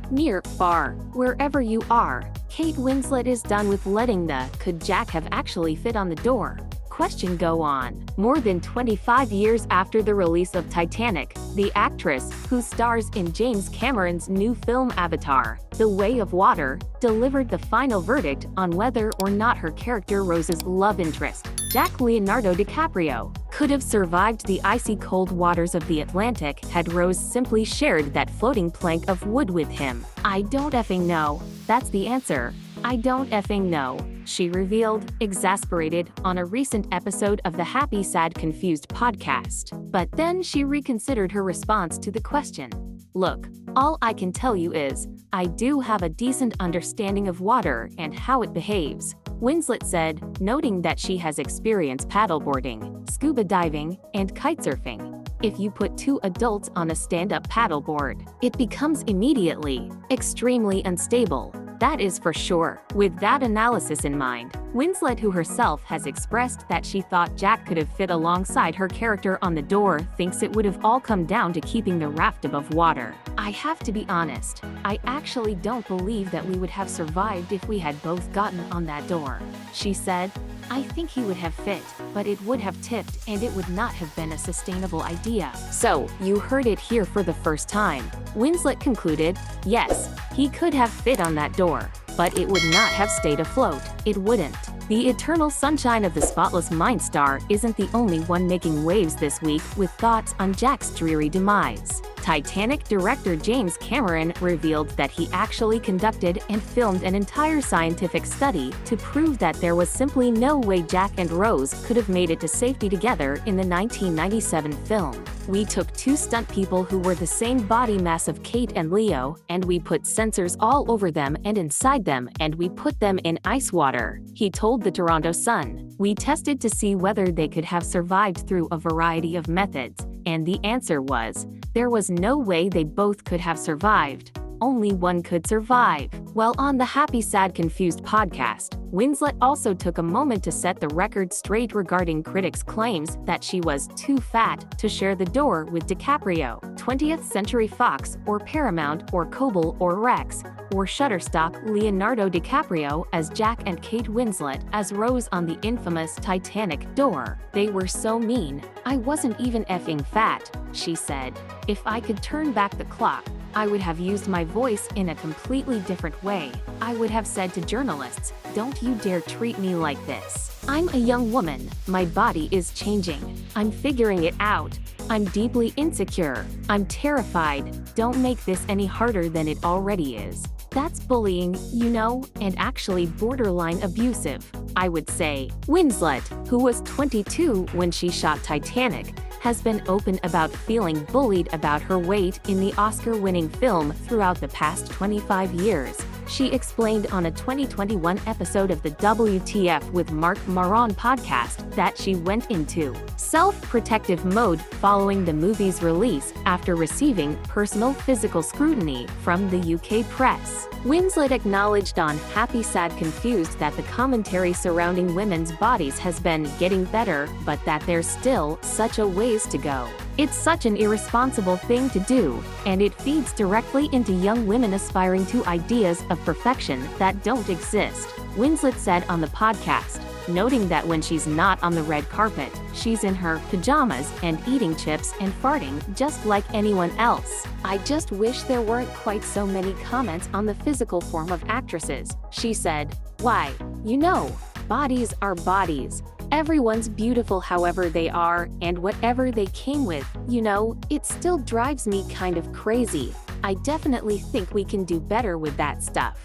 Near, far, wherever you are, Kate Winslet is done with letting the "could Jack have actually fit on the door?" question go on. More than 25 years after the release of Titanic, the actress, who stars in James Cameron's new film Avatar: The Way of Water, delivered the final verdict on whether or not her character Rose's love interest, Jack Leonardo DiCaprio, could have survived the icy cold waters of the Atlantic had Rose simply shared that floating plank of wood with him. "I don't effing know. That's the answer. I don't effing know," she revealed, exasperated, on a recent episode of the Happy Sad Confused podcast. But then she reconsidered her response to the question. "Look, all I can tell you is, I do have a decent understanding of water and how it behaves," Winslet said, noting that she has experience paddleboarding, scuba diving, and kitesurfing. "If you put two adults on a stand-up paddleboard, it becomes immediately extremely unstable. That is for sure." With that analysis in mind, Winslet, who herself has expressed that she thought Jack could have fit alongside her character on the door, thinks it would have all come down to keeping the raft above water. "I have to be honest, I actually don't believe that we would have survived if we had both gotten on that door," she said. "I think he would have fit, but it would have tipped and it would not have been a sustainable idea." "So, you heard it here for the first time," Winslet concluded. "Yes, he could have fit on that door, but it would not have stayed afloat. It wouldn't." The eternal sunshine of the spotless mind star isn't the only one making waves this week with thoughts on Jack's dreary demise. Titanic director James Cameron revealed that he actually conducted and filmed an entire scientific study to prove that there was simply no way Jack and Rose could have made it to safety together in the 1997 film. "We took two stunt people who were the same body mass of Kate and Leo, and we put sensors all over them and inside them, and we put them in ice water," he told the Toronto Sun. "We tested to see whether they could have survived through a variety of methods, and the answer was, there was no way they both could have survived. Only one could survive." While on the Happy Sad Confused podcast, Winslet also took a moment to set the record straight regarding critics' claims that she was too fat to share the door with DiCaprio. 20th Century Fox, or Paramount, or Cobble, or Rex, or Shutterstock Leonardo DiCaprio as Jack and Kate Winslet as Rose on the infamous Titanic door. "They were so mean. I wasn't even effing fat," she said. "If I could turn back the clock, I would have used my voice in a completely different way. I would have said to journalists, 'Don't you dare treat me like this. I'm a young woman. My body is changing. I'm figuring it out. I'm deeply insecure. I'm terrified. Don't make this any harder than it already is.' That's bullying, you know, and actually borderline abusive, I would say." Winslet, who was 22 when she shot Titanic, has been open about feeling bullied about her weight in the Oscar-winning film throughout the past 25 years. She explained on a 2021 episode of the WTF with Mark Maron podcast that she went into self-protective mode following the movie's release after receiving personal physical scrutiny from the UK press. Winslet acknowledged on Happy Sad Confused that the commentary surrounding women's bodies has been getting better, but that there's still such a ways to go. "It's such an irresponsible thing to do, and it feeds directly into young women aspiring to ideas of perfection that don't exist," Winslet said on the podcast, noting that when she's not on the red carpet, she's in her pajamas and eating chips and farting just like anyone else. "I just wish there weren't quite so many comments on the physical form of actresses," she said. "Why, you know, bodies are bodies. Everyone's beautiful however they are and whatever they came with, you know, it still drives me kind of crazy. I definitely think we can do better with that stuff."